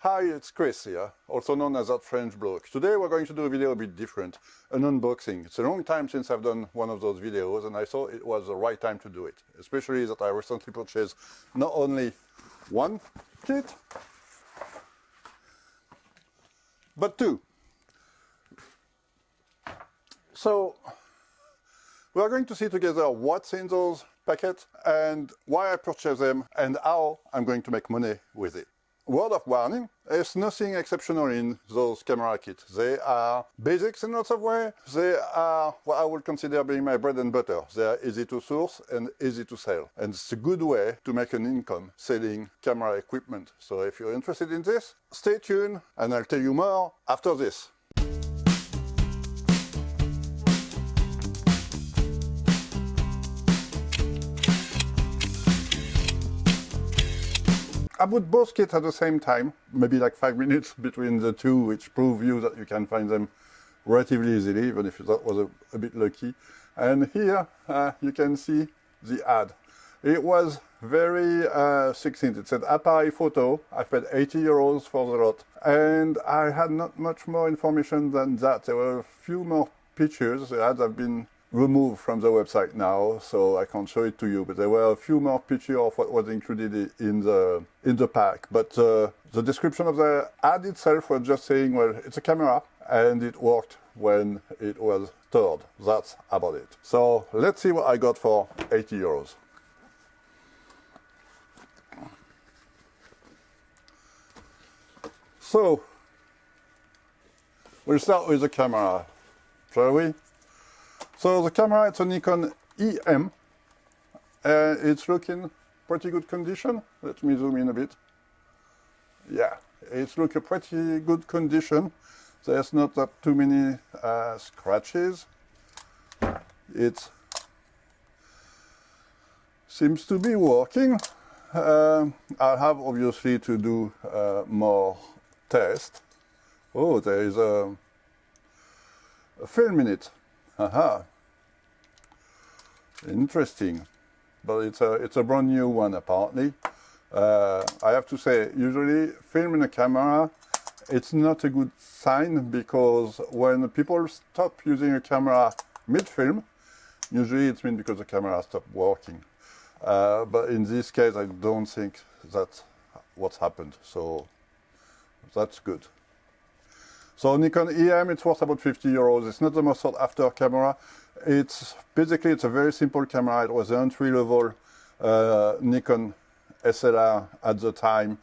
Hi, it's Chris here, also known as that French bloke. Today we're going to do a video a bit different, an unboxing. It's a long time since I've done one of those videos and I thought it was the right time to do it. Especially that I recently purchased not only one kit, but two. So we are going to see together what's in those packets and why I purchased them and how I'm going to make money with it. Word of warning, there's nothing exceptional in those camera kits. They are basics in lots of ways. They are what I would consider being my bread and butter. They are easy to source and easy to sell. And it's a good way to make an income selling camera equipment. So if you're interested in this, stay tuned and I'll tell you more after this. I bought both kits at the same time, maybe like 5 minutes between the two, which prove you that you can find them relatively easily, even if that was a bit lucky. And here you can see the ad. It was very succinct. It said appareil photo. I paid 80 euros for the lot. And I had not much more information than that. There were a few more pictures. The ads have been removed from the website now, so I can't show it to you, but there were a few more pictures of what was included in the pack. But the description of the ad itself was just saying, well, it's a camera and it worked when it was stored. That's about it. So let's see what I got for 80 euros. So we'll start with the camera, shall we? So the camera, it's a Nikon EM. It's looking pretty good condition. Let me zoom in a bit. Yeah, it's looking pretty good condition. There's not that too many scratches. It seems to be working. I'll have obviously to do more tests. Oh, there is a film in it. Aha, interesting, but it's a brand new one apparently. I have to say, usually film in a camera, it's not a good sign, because when people stop using a camera mid-film, usually it's mean because the camera stopped working. But in this case, I don't think that's what's happened, so that's good. So Nikon EM, it's worth about 50 euros. It's not the most sought after camera. It's a very simple camera. It was an entry-level Nikon SLR at the time.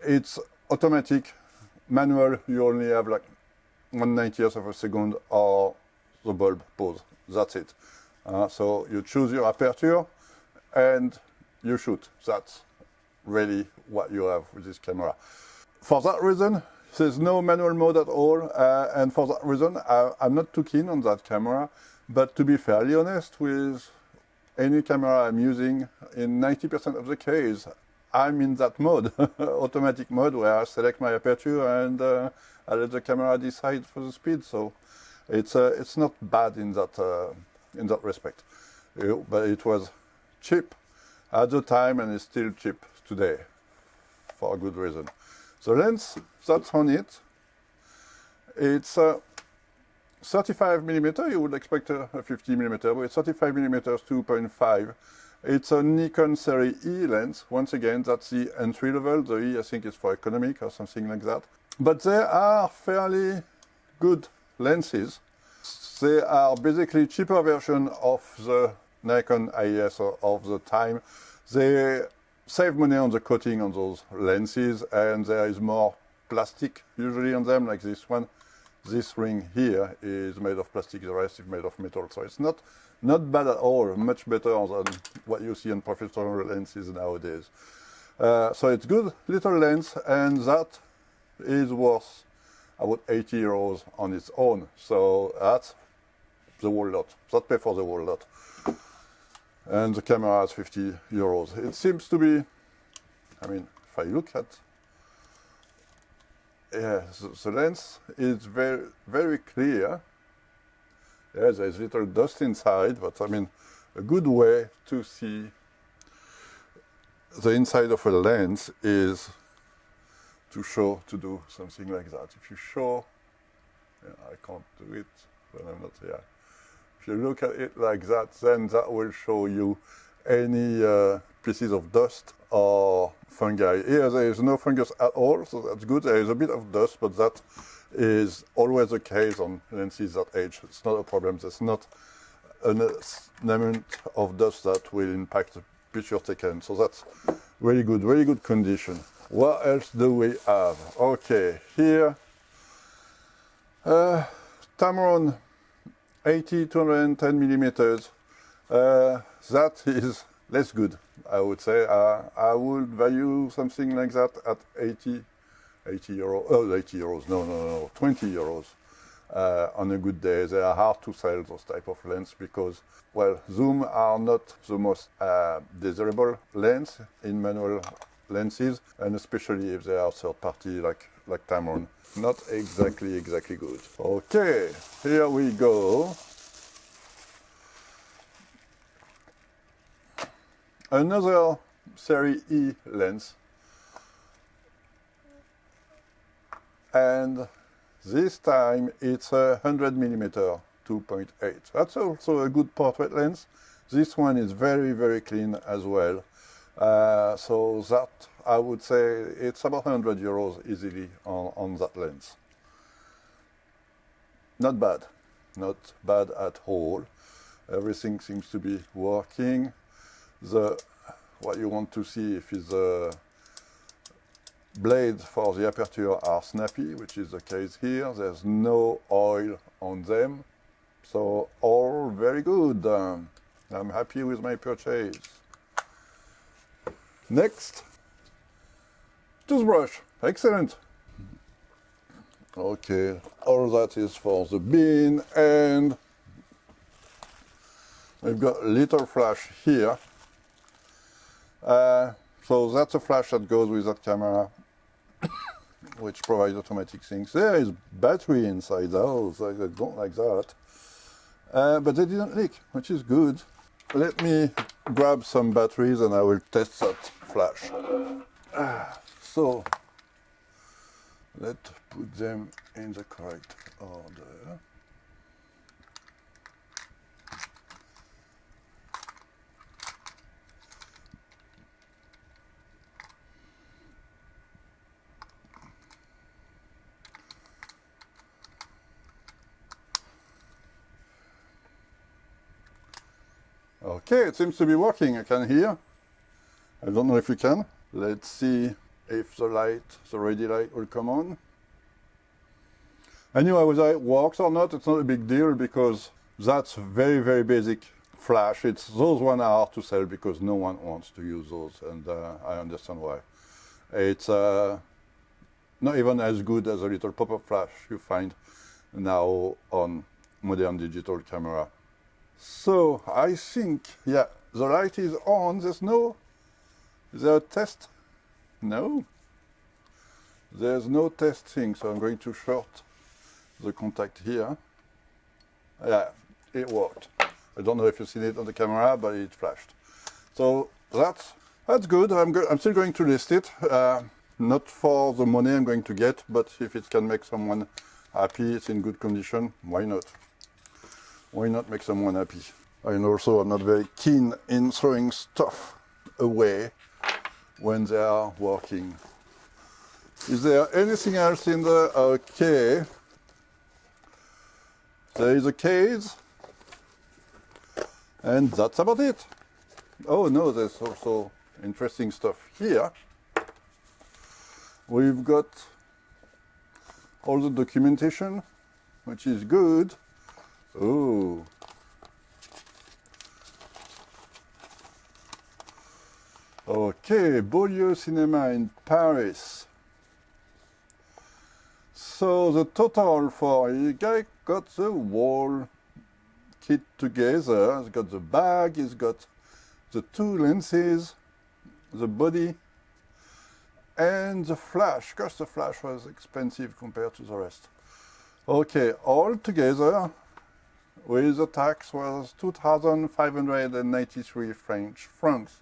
It's automatic, manual. You only have like 1/90th of a second or the bulb pose. That's it. So you choose your aperture and you shoot. That's really what you have with this camera. For that reason, there's no manual mode at all, and for that reason, I'm not too keen on that camera. But to be fairly honest, with any camera I'm using, in 90% of the case, I'm in that mode, automatic mode, where I select my aperture and I let the camera decide for the speed. So it's not bad in that respect. But it was cheap at the time, and it's still cheap today, for a good reason. The lens that's on it, it's 35mm. You would expect a 50mm, but it's 35mm 2.5. It's a Nikon Series E lens. Once again, that's the entry level. The E, I think, is for economic or something like that. But they are fairly good lenses. They are basically cheaper version of the Nikon IS of the time. They save money on the coating on those lenses, and there is more plastic usually on them, like this one. This ring here is made of plastic, the rest is made of metal, so it's not bad at all, much better than what you see on professional lenses nowadays. So it's good little lens, and that is worth about 80 euros on its own, so that's the whole lot. That pay for the whole lot. And the camera has 50 euros. It seems to be, I mean, if I look at, yeah, the lens is very, very clear. Yeah, there's little dust inside, but I mean, a good way to see the inside of a lens is to do something like that. If you show, yeah, I can't do it when I'm not here. If you look at it like that, then that will show you any pieces of dust or fungi. Here there is no fungus at all, so that's good. There is a bit of dust, but that is always the case on lenses that age. It's not a problem. There's not an amount of dust that will impact the picture taken. So that's very good condition. What else do we have? Okay, here, Tamron 80-210 millimeters. That is less good, I would say. I would value something like that at 80 euros. Oh, 80 euros. No, 20 euros. On a good day. They are hard to sell, those type of lenses, because, well, zoom are not the most desirable lens in manual lenses, and especially if they are third party like Tamron. Not exactly good. Okay, here we go. Another Series E lens, and this time it's a 100mm 2.8. That's also a good portrait lens. This one is very clean as well. So that, I would say, it's about 100 euros easily on that lens. Not bad at all. Everything seems to be working. What you want to see if is the blades for the aperture are snappy, which is the case here. There's no oil on them, so all very good. I'm happy with my purchase. Next, toothbrush. Excellent. Okay, all that is for the bin, and we've got a little flash here. So that's a flash that goes with that camera, which provides automatic things. There is battery inside those. I don't like that. But they didn't leak, which is good. Let me grab some batteries and I will test that flash. So let's put them in the correct order. Okay, it seems to be working. I can hear. I don't know if you can. Let's see if the light, the ready light, will come on. Anyway, whether it works or not, it's not a big deal, because that's very basic flash. Those ones are hard to sell because no one wants to use those, and I understand why. It's not even as good as a little pop-up flash you find now on modern digital camera. So I think, yeah, the light is on. Is there a test? No. There's no test thing, so I'm going to short the contact here. Yeah, it worked. I don't know if you've seen it on the camera, but it flashed. So that's good. I'm still going to list it. Not for the money I'm going to get, but if it can make someone happy, it's in good condition, why not? Why not make someone happy? And also, I'm not very keen in throwing stuff away when they are working. Is there anything else in there? Okay. There is a case. And that's about it. Oh no, there's also interesting stuff here. We've got all the documentation, which is good. Oh. Okay, Beaulieu Cinema in Paris. So the total for the guy got the whole kit together. He's got the bag, he's got the two lenses, the body, and the flash. Gosh, the flash was expensive compared to the rest. Okay, all together with the tax was 2,593 French francs.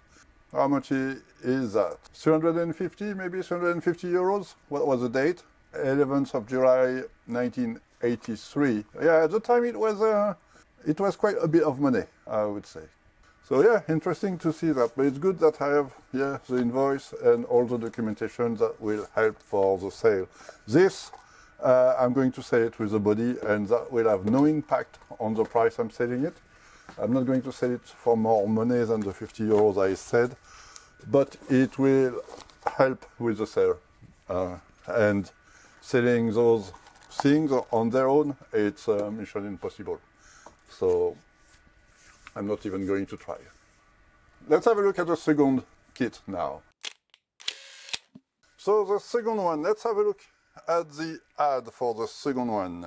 How much is that? 350, maybe 350 euros. What was the date? 11th of July 1983. Yeah, at the time it was quite a bit of money, I would say. So yeah, interesting to see that. But it's good that I have the invoice and all the documentation that will help for the sale. This, I'm going to sell it with the body, and that will have no impact on the price I'm selling it. I'm not going to sell it for more money than the 50 euros I said, but it will help with the sale. And selling those things on their own, it's mission impossible. So I'm not even going to try. Let's have a look at the second kit now. So the second one, let's have a look at the ad for the second one.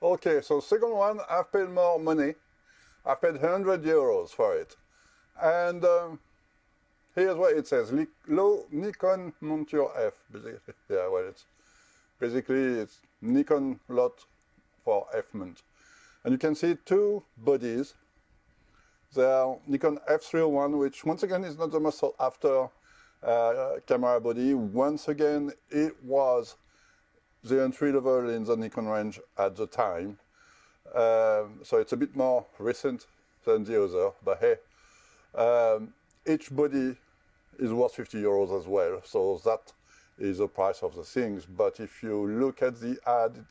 Okay, so second one, I've paid more money. I paid 100 euros for it. And here's what it says. Low Nikon Monture F. Yeah, well, it's Nikon lot for F mount. And you can see two bodies. They are Nikon F301, which once again is not the most sought after camera body. Once again, it was the entry level in the Nikon range at the time. So it's a bit more recent than the other, but hey, each body is worth 50 euros as well. So that is the price of the things. But if you look at the ad,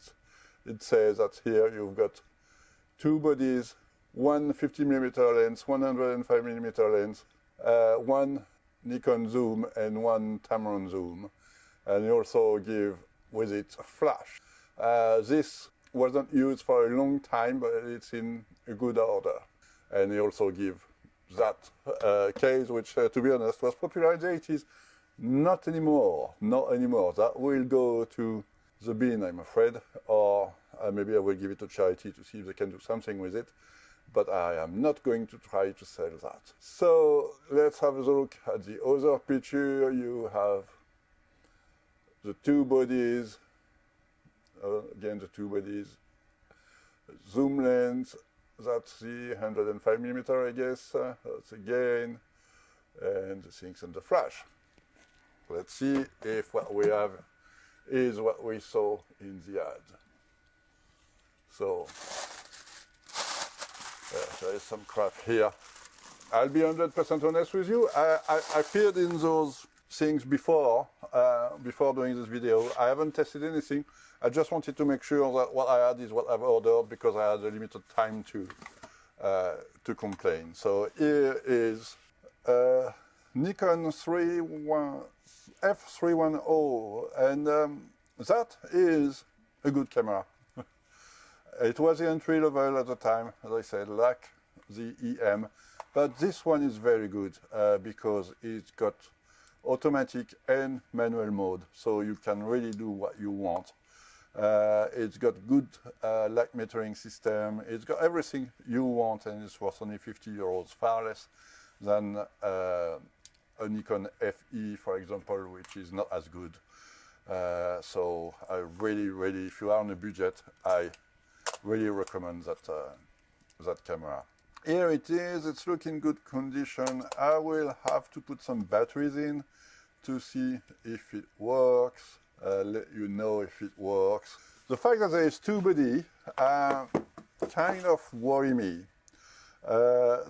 it says that here you've got two bodies, one 50mm lens, 105mm lens, one Nikon zoom and one Tamron zoom. And you also give with it a flash. This wasn't used for a long time, but it's in a good order. And you also give that case, which to be honest was popular in the 80s. Not anymore, not anymore. That will go to the bin, I'm afraid, or maybe I will give it to charity to see if they can do something with it. But I am not going to try to sell that. So let's have a look at the other picture. You have the two bodies, again the two bodies, zoom lens, that's the 105mm I guess, that's again, and the things and the flash. Let's see if what we have is what we saw in the ad. So, there is some crap here. I'll be 100% honest with you. I feared in those things before doing this video. I haven't tested anything. I just wanted to make sure that what I had is what I've ordered, because I had a limited time to complain. So here is Nikon F310, and that is a good camera. It was the entry level at the time, as I said, like the EM, but this one is very good because it's got automatic and manual mode, so you can really do what you want. It's got good light metering system, it's got everything you want, and it's worth only 50 euros, far less than a Nikon FE, for example, which is not as good. So I really, if you are on a budget, I really recommend that camera. Here it is, it's looking good condition. I will have to put some batteries in to see if it works, let you know if it works. The fact that there is two body kind of worry me.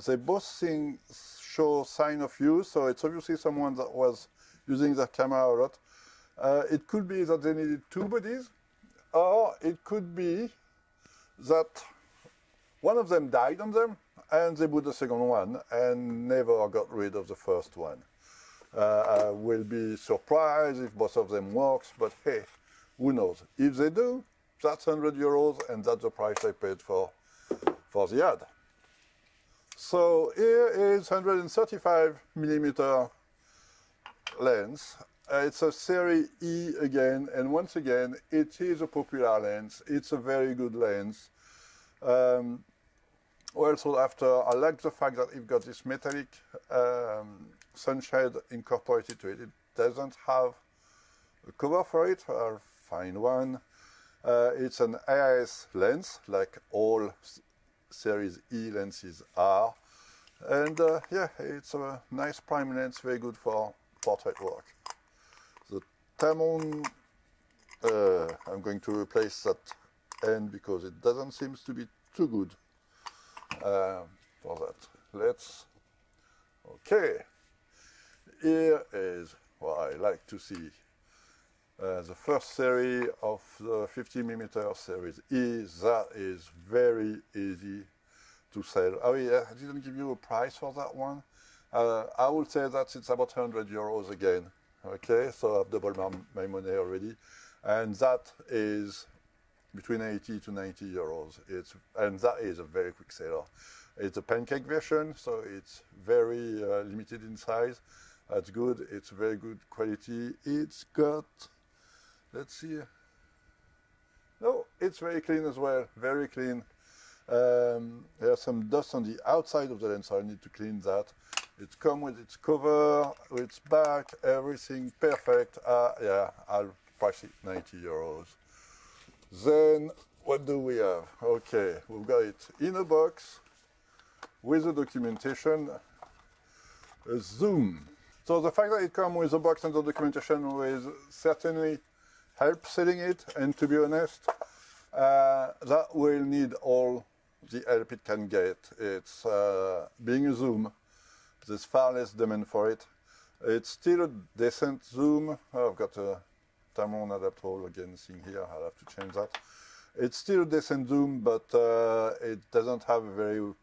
They both show sign of use, so it's obviously someone that was using their camera a lot. It could be that they needed two bodies, or it could be that one of them died on them and they bought the second one and never got rid of the first one. I will be surprised if both of them works, but hey, who knows? If they do, that's 100 euros and that's the price I paid for the ad. So here is 135mm lens. It's a Series E again, and once again, it is a popular lens. It's a very good lens. Also, I like the fact that you've got this metallic sunshade incorporated to it. It doesn't have a cover for it. I'll find one. It's an AIS lens, like all Series E lenses are. And yeah, it's a nice prime lens, very good for portrait work. The Tamron, I'm going to replace that end because it doesn't seem to be too good for that. Okay, here is what I like to see. The first series of the 50mm series that is very easy to sell. Oh yeah, I didn't give you a price for that one. I would say that it's about 100 euros again. Okay, so I've doubled my money already. And that is between 80 to 90 euros. And that is a very quick seller. It's a pancake version, so it's very limited in size. That's good, it's very good quality. It's got, let's see. No, it's very clean as well, very clean. There's some dust on the outside of the lens, so I need to clean that. It comes with its cover, its back, everything perfect. Yeah, I'll price it 90 euros. Then, what do we have? Okay, we've got it in a box with the documentation, a zoom. So the fact that it comes with a box and the documentation will certainly help selling it, and to be honest, that will need all the help it can get. It's being a zoom, there's far less demand for it. It's still a decent zoom. I've got a Tamron adapter again sitting here, I'll have to change that. It's still a decent zoom, but it doesn't have a very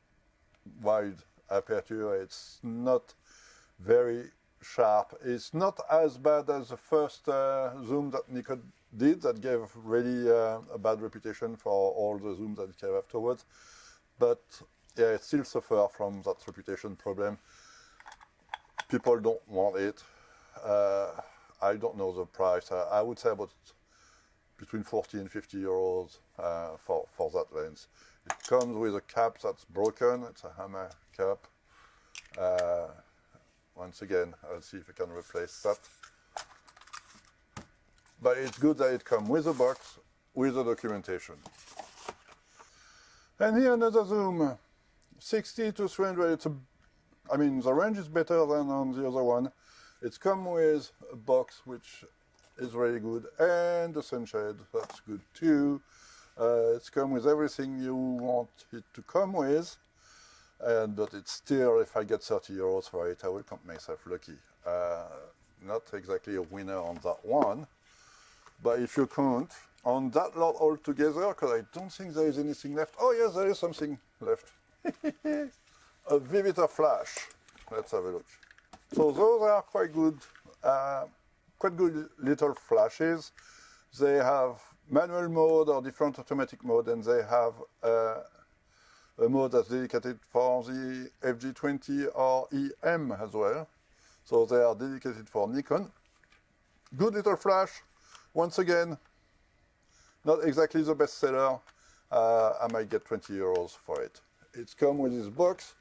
wide aperture. It's not very sharp. It's not as bad as the first zoom that Nikon did, that gave really a bad reputation for all the zooms that came afterwards. But yeah, it still suffers from that reputation problem. People don't want it. I don't know the price. I would say about between 40 and 50 euros for that lens. It comes with a cap that's broken. It's a hammer cap. Once again, I'll see if I can replace that. But it's good that it comes with a box, with the documentation. And here another zoom, 60 to 300. I mean, the range is better than on the other one. It's come with a box, which is really good, and the sunshade, that's good too. It's come with everything you want it to come with, but it's still, if I get 30 euros for it, I will count myself lucky. Not exactly a winner on that one, but if you count on that lot altogether, because I don't think there is anything left. Oh yes, there is something left. A Vivita flash. Let's have a look. So those are quite good little flashes. They have manual mode or different automatic mode, and they have a mode that's dedicated for the FG20 or EM as well. So they are dedicated for Nikon. Good little flash. Once again, not exactly the best seller. I might get 20 euros for it. It's come with this box,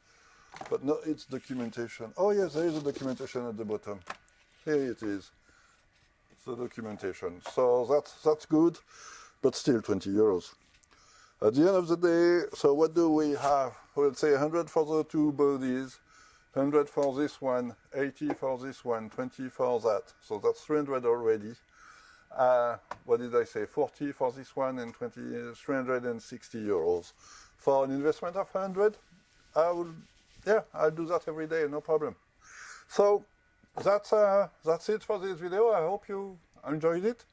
but not its documentation. Oh yes, there is a documentation at the bottom. Here it is, the documentation. So that's good, but still 20 euros. At the end of the day, so what do we have? We'll say 100 for the two bodies, 100 for this one, 80 for this one, 20 for that. So that's 300 already. What did I say? 40 for this one and 360 euros. For an investment of 100, I'll do that every day, no problem. So that's it for this video. I hope you enjoyed it.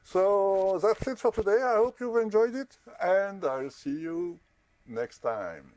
So that's it for today. I hope you've enjoyed it, and I'll see you next time.